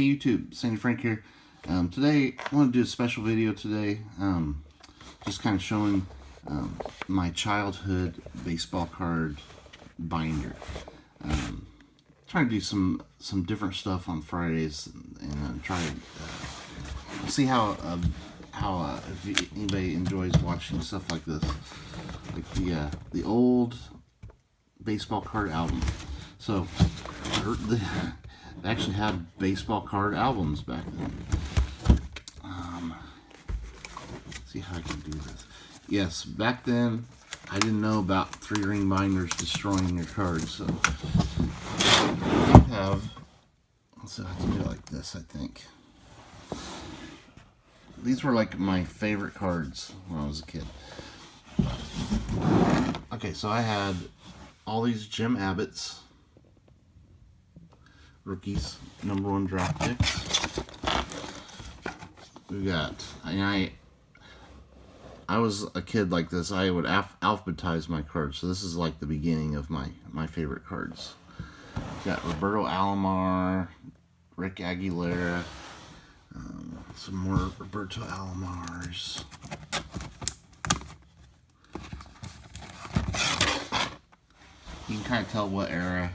Hey YouTube, Sandy Frank here. Today I want to do a special video today, just kind of showing my childhood baseball card binder. Trying to do some different stuff on Fridays and try to see how if anybody enjoys watching stuff like this, like the old baseball card album. So they actually had baseball card albums back then. Let's see how I can do this. Yes, back then I didn't know about 3-ring binders destroying your cards. So I have, so I have to do it like this, I think. These were like my favorite cards when I was a kid. Okay, so I had all these Jim Abbott's rookies, #1 draft picks. We got, and I was a kid like this. I would alphabetize my cards. So this is like the beginning of my favorite cards. We got Roberto Alomar, Rick Aguilera, some more Roberto Alomars. You can kind of tell what era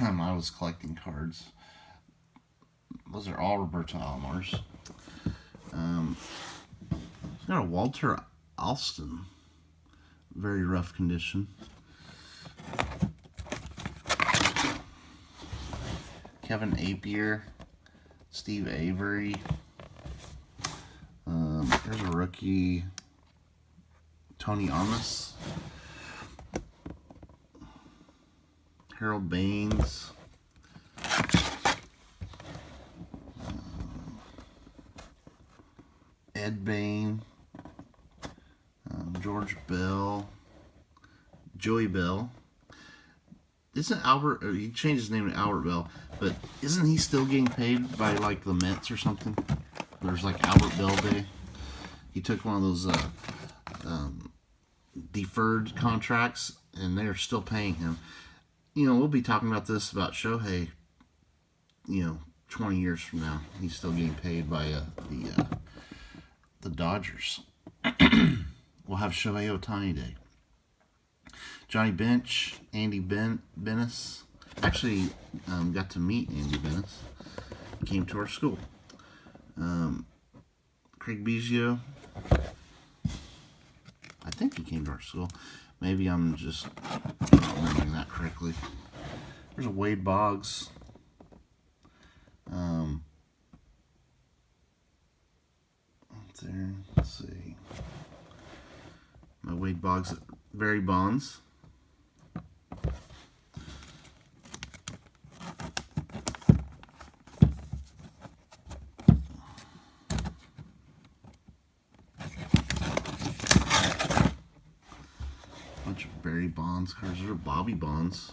I was collecting cards. Those are all Roberto Alomars. Got a Walter Alston, very rough condition. Kevin Appier, Steve Avery. There's a rookie, Tony Armas, Harold Baines, Ed Bain, George Bell, Joey Bell. Isn't Albert, he changed his name to Albert Bell, but isn't he still getting paid by like the Mets or something? There's like Albert Bell Day. He took one of those deferred contracts and they're still paying him. You know, we'll be talking about this about Shohei, 20 years from now. He's still getting paid by the Dodgers. We'll have Shohei Ohtani Day. Johnny Bench, Andy Benes. Actually, got to meet Andy Benes. He came to our school. Craig Biggio. I think he came to our school. Maybe I'm just not remembering that correctly. There's a Wade Boggs. There. Let's see. My Wade Boggs, Barry Bonds. Bunch of Barry Bonds cards. Those are Bobby Bonds.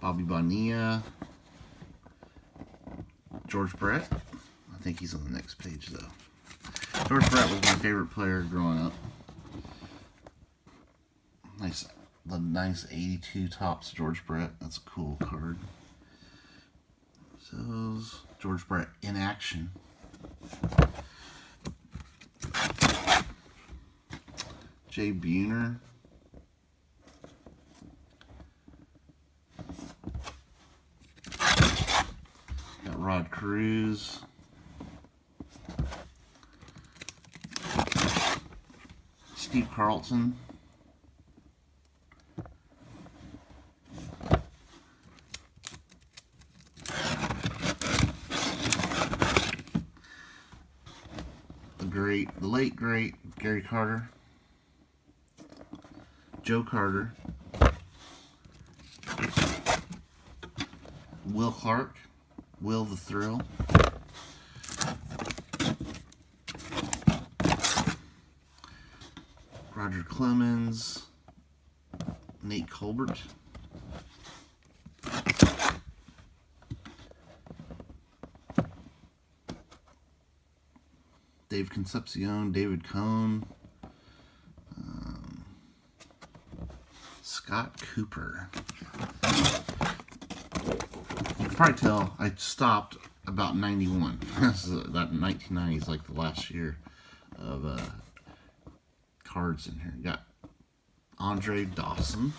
Bobby Bonilla. George Brett. I think he's on the next page though. George Brett was my favorite player growing up. The nice 82 Topps George Brett. That's a cool card. So George Brett in action. Jay Buhner. Got Rod Cruz. Steve Carlton. The late great Gary Carter. Joe Carter. Will Clark. Will the Thrill. Roger Clemens. Nate Colbert. Dave Concepcion, David Cone, Scott Cooper. probably tell I stopped about 91. That 1990 is like the last year of cards in here. You got Andre Dawson,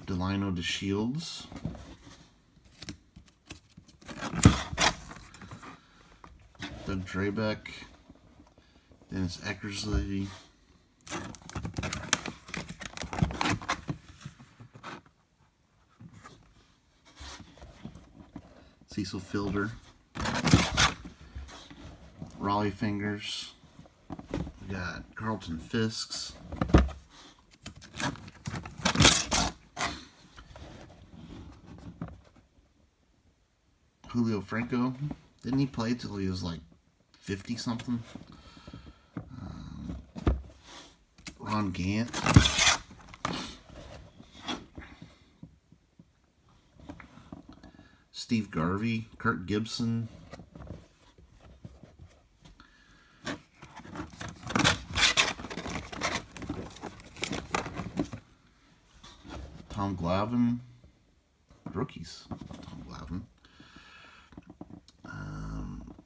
Delino DeShields, Doug Drabeck, Dennis Eckersley, Cecil Fielder, Raleigh Fingers, we got Carlton Fisks, Julio Franco. Didn't he play till he was like 50 something? Ron Gant, Steve Garvey, Kurt Gibson, Tom Glavine, rookies, Tom Glavine,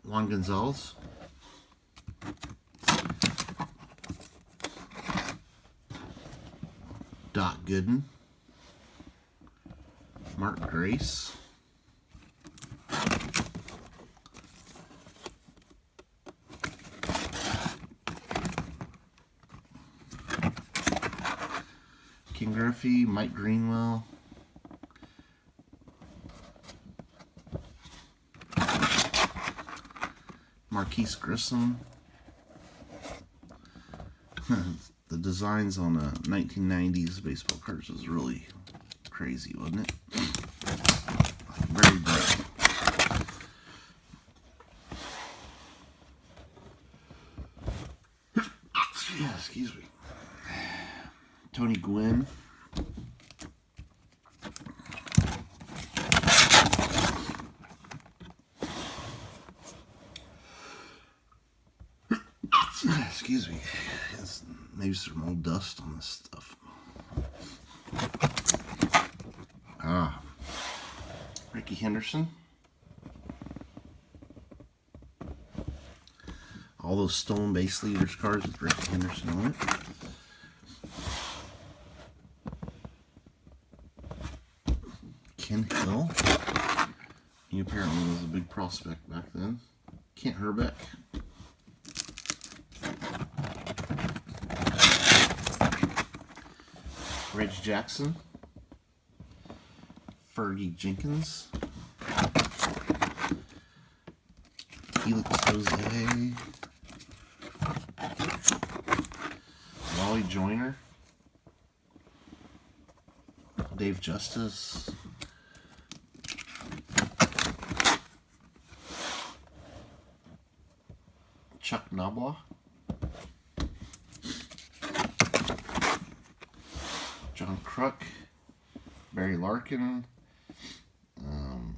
Juan Gonzalez, Doc Gooden, Mark Grace, King Griffey, Mike Greenwell, Marquise Grissom. The designs on 1990s baseball cards was really crazy, wasn't it? Very bright. Yeah, excuse me. Tony Gwynn. Excuse me. It's maybe some old dust on this stuff. Ricky Henderson. All those Stone Base Leaders cards with Ricky Henderson on it. Ken Hill. He apparently was a big prospect back then. Kent Herbeck. Reg Jackson. Fergie Jenkins. Felix Jose. Wally Joyner. Dave Justice. Chuck Knobloch. John Kruk. Barry Larkin.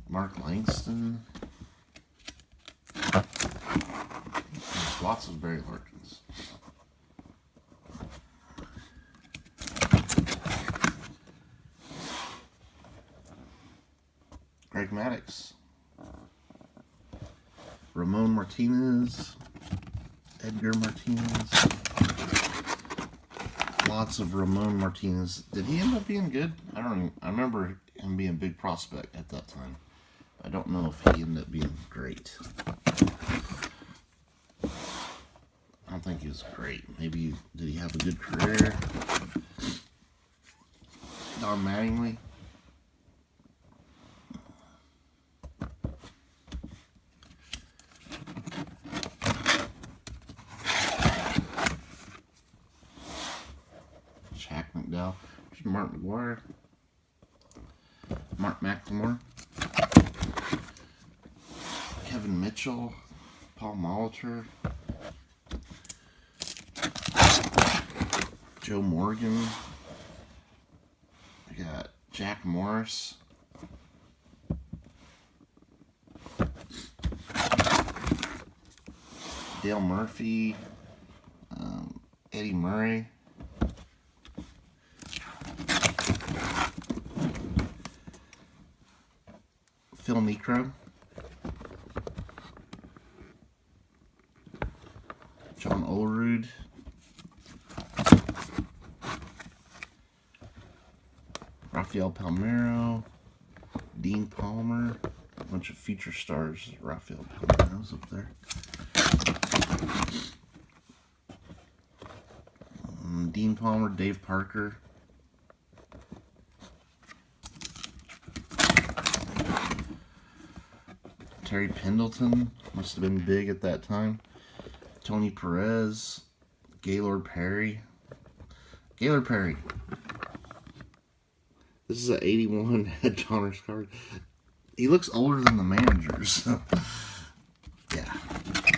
Mark Langston. There's lots of Barry Larkins. Greg Maddux. Ramon Martinez. Edgar Martinez. Lots of Ramon Martinez. Did he end up being good? I don't even, I remember him being a big prospect at that time. I don't know if he ended up being great. I don't think he was great. Maybe, did he have a good career? Don Mattingly. Jack McDowell. There's Mark McGuire. Mark McLemore. Kevin Mitchell. Paul Molitor. Joe Morgan. We got Jack Morris. Dale Murphy. Eddie Murray. Phil Necro, John Olerud, Rafael Palmeiro, Dean Palmer, a bunch of future stars. Rafael Palmeiro's up there. Dean Palmer, Dave Parker, Terry Pendleton, must have been big at that time. Tony Perez, Gaylord Perry. Gaylord Perry. This is an 81 Head Honors card. He looks older than the managers. Yeah.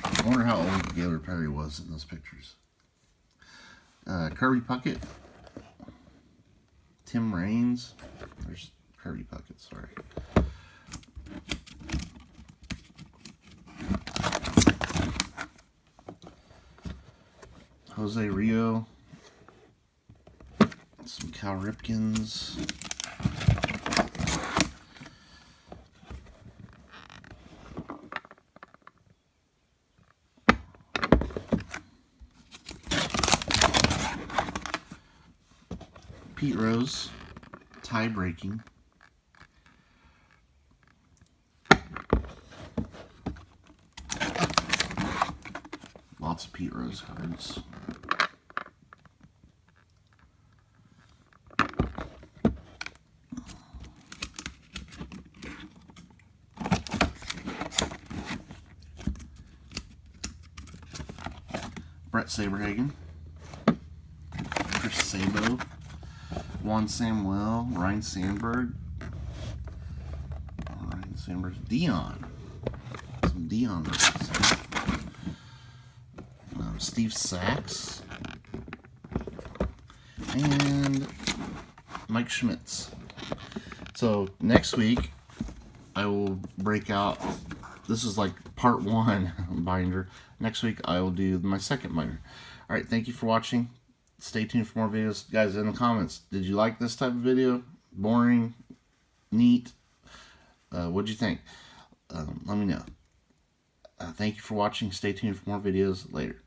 I wonder how old Gaylord Perry was in those pictures. Kirby Puckett. Tim Raines. There's Kirby Puckett, sorry. Jose Rio. Some Cal Ripkins. Pete Rose, tie breaking. Lots of Pete Rose cards. Brett Saberhagen, Chris Sabo, Juan Samuel, Ryan Sandberg, Dion, some Dion, Steve Sachs, and Mike Schmitz. So next week I will break out. This is like part 1 binder. Next week I will do my second binder. Alright, thank you for watching. Stay tuned for more videos. Guys, in the comments, did you like this type of video? Boring? Neat? What'd you think? Let me know. Thank you for watching. Stay tuned for more videos later.